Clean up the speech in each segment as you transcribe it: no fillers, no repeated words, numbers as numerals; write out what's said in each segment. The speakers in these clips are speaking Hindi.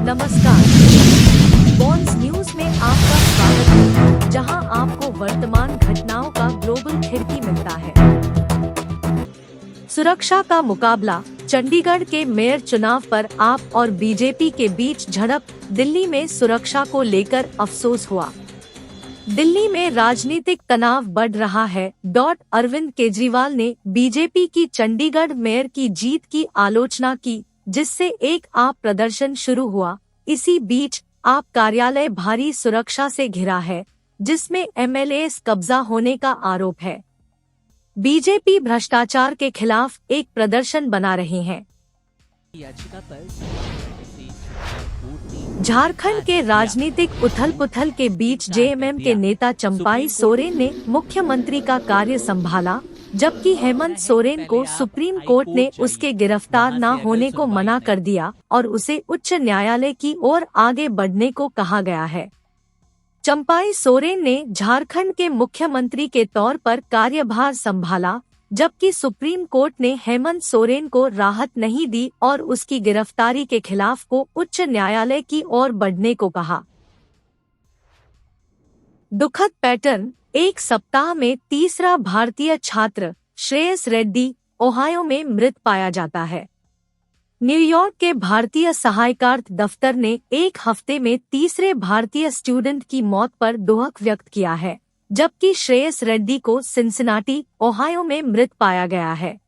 नमस्कार, बॉन्स न्यूज में आपका स्वागत है, जहां आपको वर्तमान घटनाओं का ग्लोबल खिड़की मिलता है। सुरक्षा का मुकाबला, चंडीगढ़ के मेयर चुनाव पर आप और बीजेपी के बीच झड़प, दिल्ली में सुरक्षा को लेकर अफसोस हुआ। दिल्ली में राजनीतिक तनाव बढ़ रहा है। अरविंद केजरीवाल ने बीजेपी की चंडीगढ़ मेयर की जीत की आलोचना की, जिससे एक आप प्रदर्शन शुरू हुआ। इसी बीच आप कार्यालय भारी सुरक्षा से घिरा है, जिसमें एमएलएस कब्जा होने का आरोप है। बीजेपी भ्रष्टाचार के खिलाफ एक प्रदर्शन बना रहे हैं। झारखंड के राजनीतिक उथल-पुथल के बीच जेएमएम के नेता चंपाई सोरेन ने मुख्यमंत्री का कार्य संभाला, जबकि हेमंत सोरेन को सुप्रीम कोर्ट ने उसके गिरफ्तार न होने को मना कर दिया और उसे उच्च न्यायालय की ओर आगे बढ़ने को कहा गया है। चंपाई सोरेन ने झारखंड के मुख्यमंत्री के तौर पर कार्यभार संभाला, जबकि सुप्रीम कोर्ट ने हेमंत सोरेन को राहत नहीं दी और उसकी गिरफ्तारी के खिलाफ को उच्च न्यायालय की ओर बढ़ने को कहा। दुखद पैटर्न, एक सप्ताह में तीसरा भारतीय छात्र श्रेयस रेड्डी ओहायो में मृत पाया जाता है। न्यूयॉर्क के भारतीय सहायकार्थ दफ्तर ने एक हफ्ते में तीसरे भारतीय स्टूडेंट की मौत पर दुख व्यक्त किया है, जबकि श्रेयस रेड्डी को सिंसिनाटी, ओहायो में मृत पाया गया है।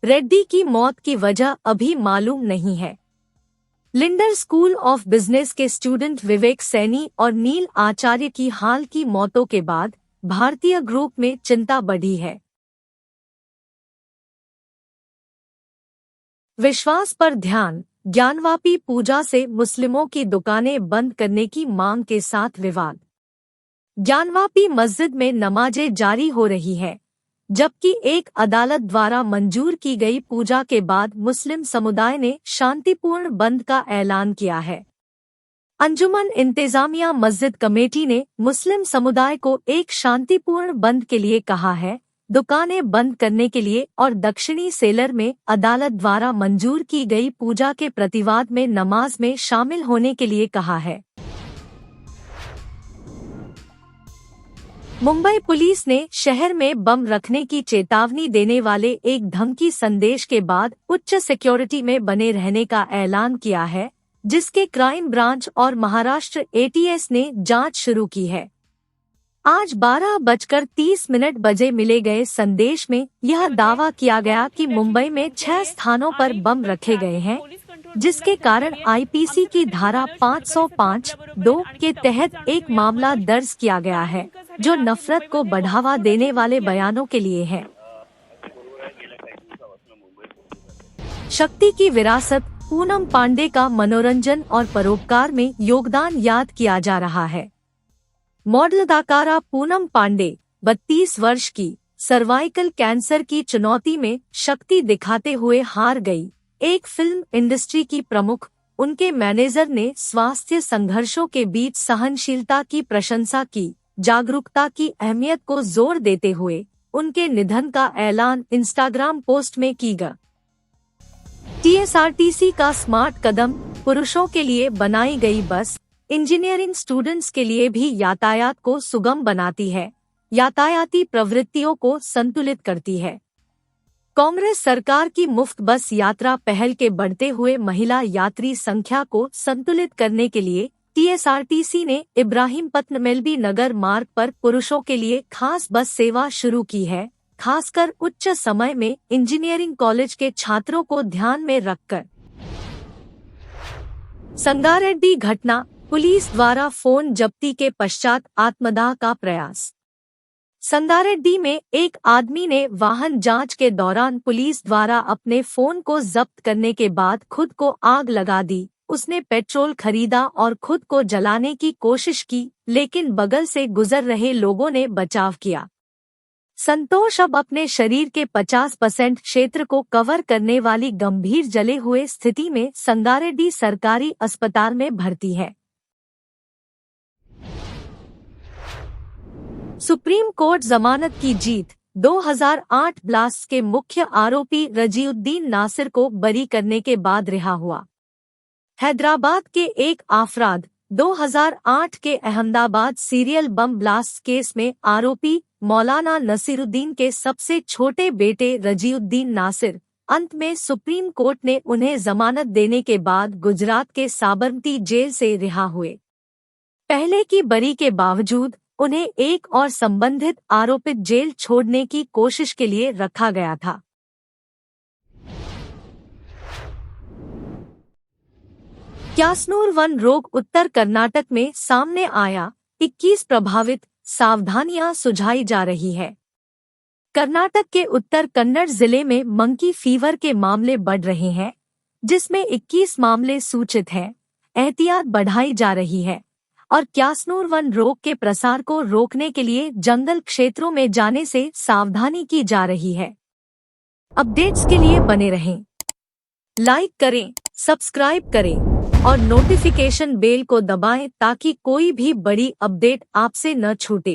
रेड्डी की मौत की वजह अभी मालूम नहीं है। लिंडर स्कूल ऑफ बिजनेस के स्टूडेंट विवेक सैनी और नील आचार्य की हाल की मौतों के बाद भारतीय ग्रुप में चिंता बढ़ी है। विश्वास पर ध्यान, ज्ञानवापी पूजा से मुस्लिमों की दुकानें बंद करने की मांग के साथ विवाद। ज्ञानवापी मस्जिद में नमाजें जारी हो रही है, जबकि एक अदालत द्वारा मंजूर की गई पूजा के बाद मुस्लिम समुदाय ने शांतिपूर्ण बंद का ऐलान किया है। अंजुमन इंतजामिया मस्जिद कमेटी ने मुस्लिम समुदाय को एक शांतिपूर्ण बंद के लिए कहा है, दुकानें बंद करने के लिए और दक्षिणी सेलर में अदालत द्वारा मंजूर की गई पूजा के प्रतिवाद में नमाज में शामिल होने के लिए कहा है। मुंबई पुलिस ने शहर में बम रखने की चेतावनी देने वाले एक धमकी संदेश के बाद उच्च सिक्योरिटी में बने रहने का ऐलान किया है, जिसके क्राइम ब्रांच और महाराष्ट्र एटीएस ने जांच शुरू की है। आज 12:30 बजे मिले गए संदेश में यह दावा किया गया कि मुंबई में 6 स्थानों पर बम रखे गए हैं, जिसके कारण आईपीसी की धारा 505(2) के तहत एक मामला दर्ज किया गया है, जो नफरत को बढ़ावा देने वाले बयानों के लिए है। शक्ति की विरासत, पूनम पांडे का मनोरंजन और परोपकार में योगदान याद किया जा रहा है। मॉडल अदाकारा पूनम पांडे, 32 वर्ष की, सर्वाइकल कैंसर की चुनौती में शक्ति दिखाते हुए हार गई। एक फिल्म इंडस्ट्री की प्रमुख, उनके मैनेजर ने स्वास्थ्य संघर्षों के बीच सहनशीलता की प्रशंसा की, जागरूकता की अहमियत को जोर देते हुए उनके निधन का ऐलान इंस्टाग्राम पोस्ट में की गया। टीएसआरटीसी का स्मार्ट कदम, पुरुषों के लिए बनाई गई बस इंजीनियरिंग स्टूडेंट्स के लिए भी यातायात को सुगम बनाती है, यातायाती प्रवृत्तियों को संतुलित करती है। कांग्रेस सरकार की मुफ्त बस यात्रा पहल के बढ़ते हुए महिला यात्री संख्या को संतुलित करने के लिए टीएसआरटीसी ने इब्राहिमपट्टनम मेलबी नगर मार्ग पर पुरुषों के लिए खास बस सेवा शुरू की है, खासकर उच्च समय में इंजीनियरिंग कॉलेज के छात्रों को ध्यान में रखकर। संगारेड्डी घटना, पुलिस द्वारा फोन जब्ती के पश्चात आत्मदाह का प्रयास। संगारेड्डी में एक आदमी ने वाहन जांच के दौरान पुलिस द्वारा अपने फोन को जब्त करने के बाद खुद को आग लगा दी। उसने पेट्रोल खरीदा और खुद को जलाने की कोशिश की, लेकिन बगल से गुजर रहे लोगों ने बचाव किया। संतोष अब अपने शरीर के 50% क्षेत्र को कवर करने वाली गंभीर जले हुए स्थिति में संगारेड्डी सरकारी अस्पताल में भर्ती है। सुप्रीम कोर्ट जमानत की जीत, 2008 ब्लास्ट के मुख्य आरोपी रजीउद्दीन नासिर को बरी करने के बाद रिहा हुआ। हैदराबाद के एक अफराद 2008 के Ahmedabad serial bomb blast case में आरोपी मौलाना नसीरुद्दीन के सबसे छोटे बेटे रजीउद्दीन नासिर, अंत में सुप्रीम कोर्ट ने उन्हें जमानत देने के बाद गुजरात के साबरमती जेल से रिहा हुए। पहले की बरी के बावजूद उन्हें एक और संबंधित आरोपित जेल छोड़ने की कोशिश के लिए रखा गया था। क्यासनूर वन रोग उत्तर कर्नाटक में सामने आया, 21 प्रभावित, सावधानियां सुझाई जा रही है। कर्नाटक के उत्तर कन्नड़ जिले में मंकी फीवर के मामले बढ़ रहे हैं, जिसमें 21 मामले सूचित हैं। एहतियात बढ़ाई जा रही है और क्यासनूर वन रोग के प्रसार को रोकने के लिए जंगल क्षेत्रों में जाने से सावधानी की जा रही है। अपडेट्स के लिए बने रहें, लाइक करें, सब्सक्राइब करें और नोटिफिकेशन बेल को दबाएं ताकि कोई भी बड़ी अपडेट आपसे न छूटे।